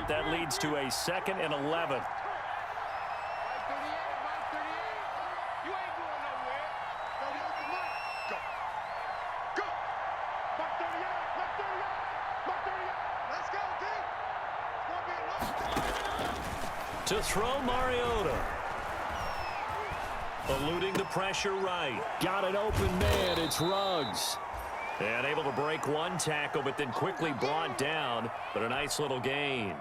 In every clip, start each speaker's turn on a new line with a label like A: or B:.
A: it. That leads to a 2nd and 11. To throw, Mariota. Eluding the pressure right. Got an open man. It's Ruggs. And able to break one tackle, but then quickly brought down. But a nice little gain.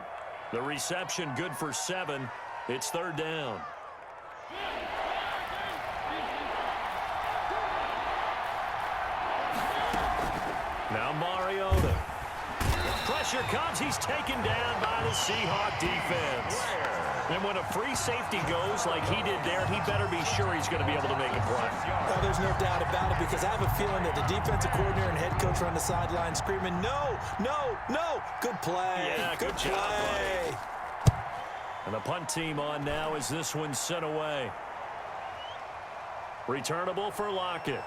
A: The reception good for 7. It's 3rd down. Now Mariota. Pressure comes. He's taken down by the Seahawk defense. And when a free safety goes like he did there, he better be sure he's going to be able to make a play.
B: Oh, there's no doubt about it, because I have a feeling that the defensive coordinator and head coach are on the sideline screaming, no, no, no. Good play.
A: Yeah, good job, buddy. And the punt team on now as this one's sent away. Returnable for Lockett.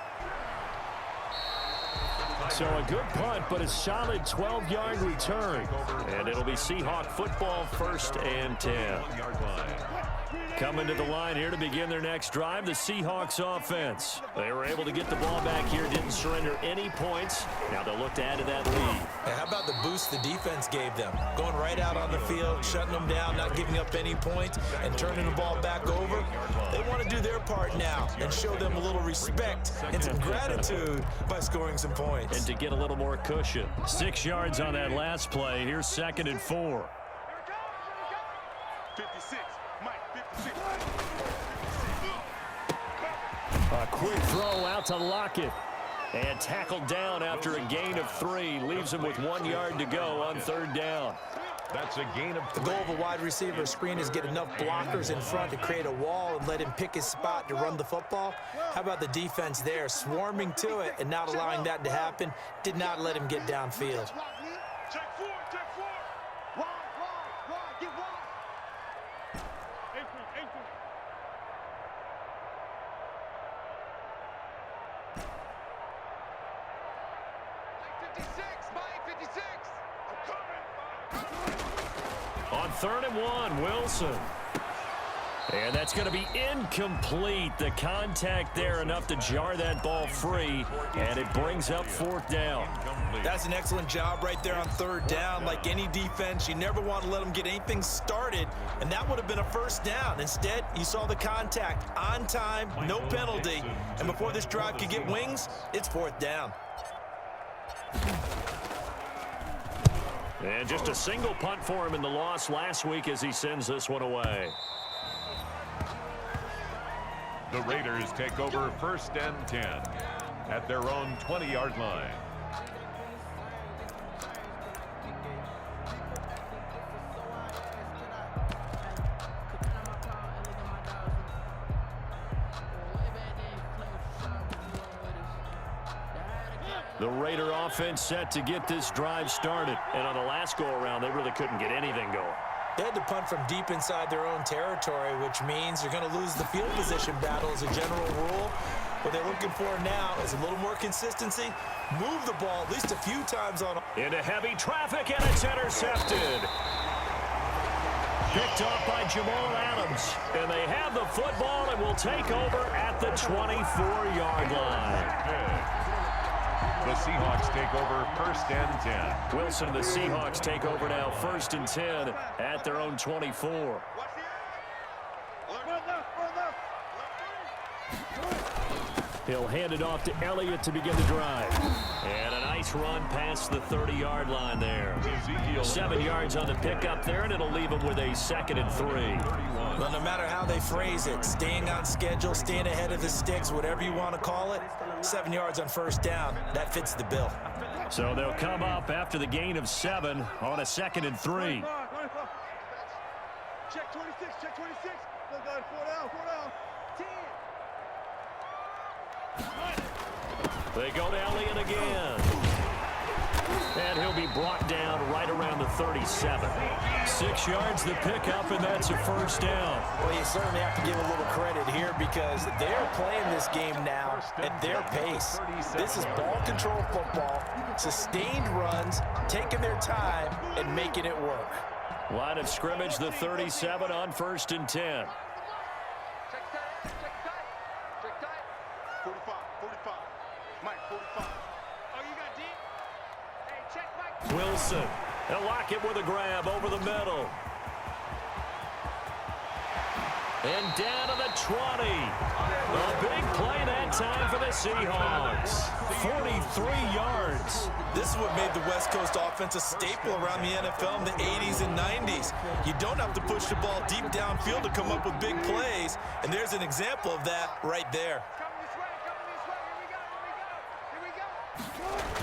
A: So a good punt, but a solid 12-yard return. And it'll be Seahawk football, 1st and 10. Coming to the line here to begin their next drive, the Seahawks offense. They were able to get the ball back here, didn't surrender any points. Now they'll look to add to that lead.
B: And how about the boost the defense gave them? Going right out on the field, shutting them down, not giving up any points, and turning the ball back over. They want to do their part now and show them a little respect and some gratitude by scoring some points.
A: And to get a little more cushion. 6 yards on that last play. Here's 2nd and 4.
C: 56. Mike, 56.
A: A quick throw out to Lockett. And tackled down after a gain of 3. Leaves him with 1 yard to go on 3rd down.
C: That's a gain of 3.
B: The goal of a wide receiver screen is get enough blockers in front to create a wall and let him pick his spot to run the football. How about the defense there, swarming to it and not allowing that to happen? Did not let him get downfield.
C: Check 4, check 4. Wide, get wide. 8-3. 56, Mike, 56. I'm coming.
A: On 3rd and 1, Wilson. And that's going to be incomplete. The contact there enough to jar that ball free, and it brings up 4th down.
B: That's an excellent job right there on 3rd down. Like any defense, you never want to let them get anything started, and that would have been a 1st down. Instead, you saw the contact on time, no penalty, and before this drive could get wings, it's 4th down.
A: And just a single punt for him in the loss last week as he sends this one away.
D: The Raiders take over 1st and 10 at their own 20-yard line.
A: The Raider offense set to get this drive started. And on the last go-around, they really couldn't get anything going.
B: They had to punt from deep inside their own territory, which means you're going to lose the field position battle as a general rule. What they're looking for now is a little more consistency. Move the ball at least a few times on.
A: Into heavy traffic, and it's intercepted. Picked off by Jamal Adams. And they have the football and will take over at the 24-yard line.
D: The Seahawks take over 1st and 10.
A: Wilson, the Seahawks take over now 1st and 10 at their own 24. He'll hand it off to Elliott to begin the drive. And a nice run past the 30-yard line there. 7 yards on the pickup there, and it'll leave him with a 2nd and 3.
B: Well, no matter how they phrase it, staying on schedule, staying ahead of the sticks, whatever you want to call it, 7 yards on 1st down, that fits the bill.
A: So they'll come up after the gain of 7 on a 2nd and 3.
C: Check 26, check 26. Look, guys, 4 down, 4 down. 10.
A: They go to Elliott again. And he'll be brought down right around the 37. 6 yards the pickup, and that's a 1st down.
B: Well, you certainly have to give a little credit here because they're playing this game now at their pace. This is ball control football, sustained runs, taking their time, and making it work.
A: Line of scrimmage, the 37 on 1st and 10.
C: Check tight. Check tight. Check tight. 45. 45. Mike, 45. Oh, you got deep? Hey, check Mike.
A: Wilson. They'll lock it with a grab over the middle. And down to the 20. A big play that time for the Seahawks. 43 yards.
B: This is what made the West Coast offense a staple around the NFL in the 80s and 90s. You don't have to push the ball deep downfield to come up with big plays, and there's an example of that right there.
C: Coming this way. Coming this way. Here we go. Here we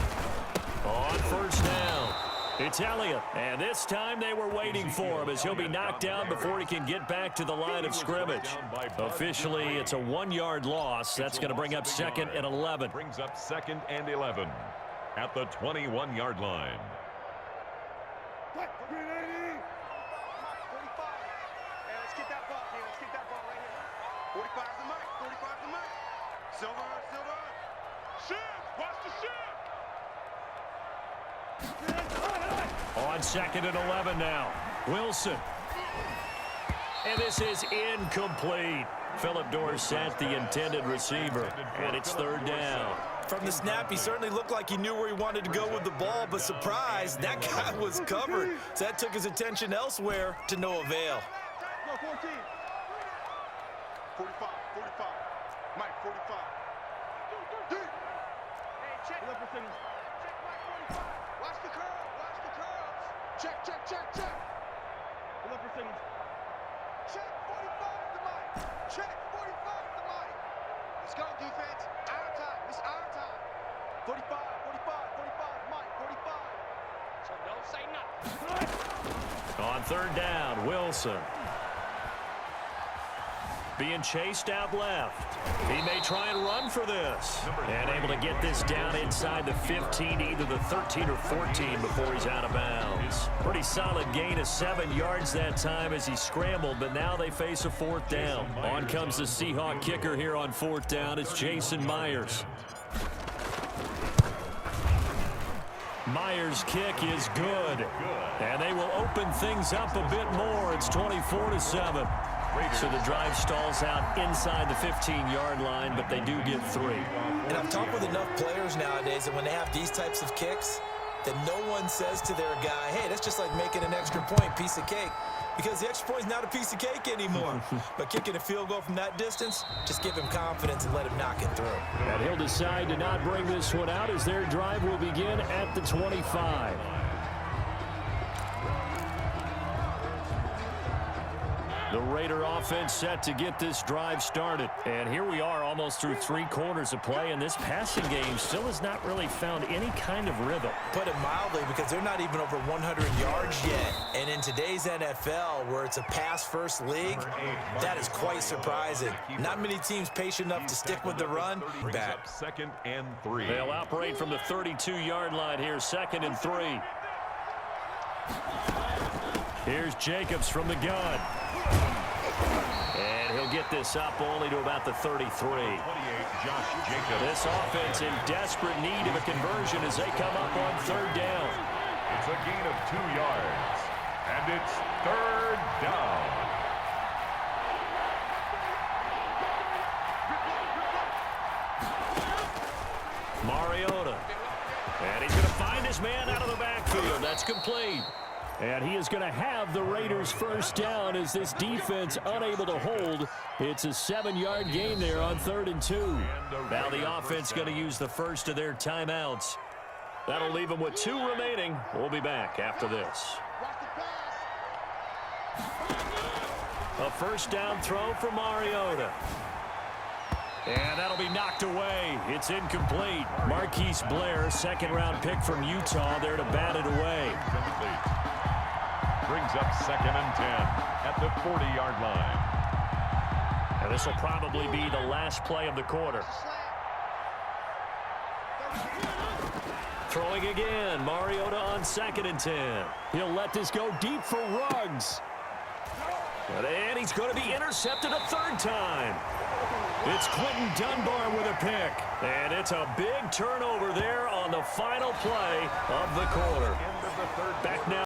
C: go.
A: On 1st down, it's Elliott. And this time they were waiting for him as he'll be knocked down before he can get back to the line of scrimmage. Officially, it's a 1-yard loss. That's going to bring up 2nd and 11.
D: Brings up 2nd and 11 at the 21-yard line.
C: What? 380. 45. Hey, let's get that ball here. Let's get that ball right here. 45 is the mic. 45 is the mic. Silver. Silver. Shift. Watch the shift.
A: On 2nd and 11 now. Wilson. And this is incomplete. Philip Dorsett, the intended receiver. And it's 3rd down.
B: From the snap, he certainly looked like he knew where he wanted to go with the ball, but surprise, that guy was covered. So that took his attention elsewhere to no avail.
C: Go 14. 45. 45. Mike, 45. Deep. Hey, check. Check Mike 45. Watch the curl. Watch the curls. Check. Check. Look for signals. Check 45 to Mike. Check 45 to Mike. Let's go, defense. Our time. It's our time. 45. Mike, 45. So don't say nothing.
A: On 3rd down, Wilson. Being chased out left. He may try and run for this. And able to get this down inside the 15, either the 13 or 14 before he's out of bounds. Pretty solid gain of 7 yards that time as he scrambled, but now they face a 4th down. On comes the Seahawk kicker here on 4th down. It's Jason Myers. Myers' kick is good. And they will open things up a bit more. It's 24-7. So the drive stalls out inside the 15-yard line, but they do get 3.
B: And I've talked with enough players nowadays that when they have these types of kicks, that no one says to their guy, hey, that's just like making an extra point, piece of cake. Because the extra point is not a piece of cake anymore. But kicking a field goal from that distance, just give him confidence and let him knock it through.
A: And he'll decide to not bring this one out as their drive will begin at the 25. The Raider offense set to get this drive started. And here we are almost through 3 quarters of play, and this passing game still has not really found any kind of rhythm.
B: Put it mildly, because they're not even over 100 yards yet. And in today's NFL, where it's a pass-first league, that is quite surprising. Not many teams patient enough to stick with the run.
D: Brings up 2nd and 3.
A: They'll operate from the 32-yard line here, 2nd and 3. Here's Jacobs from the gun. And he'll get this up only to about the 33.
D: 28, Josh Jacobs.
A: This offense in desperate need of a conversion as they come up on 3rd down.
D: It's a gain of 2 yards. And it's 3rd down.
A: Mariota. And he's going to find his man out of the backfield. That's complete. And he is going to have the Raiders' 1st down as this defense unable to hold. It's a 7-yard gain there on 3rd and 2. Now the offense going to use the first of their timeouts. That'll leave them with 2 remaining. We'll be back after this. A 1st down throw for Mariota. And that'll be knocked away. It's incomplete. Marquise Blair, 2nd-round pick from Utah, there to bat it away.
D: Brings up 2nd and 10 at the 40-yard line.
A: And this will probably be the last play of the quarter. Throwing again. Mariota on 2nd and 10. He'll let this go deep for Ruggs. And he's going to be intercepted a 3rd time. It's Quentin Dunbar with a pick. And it's a big turnover there on the final play of the quarter. Back now.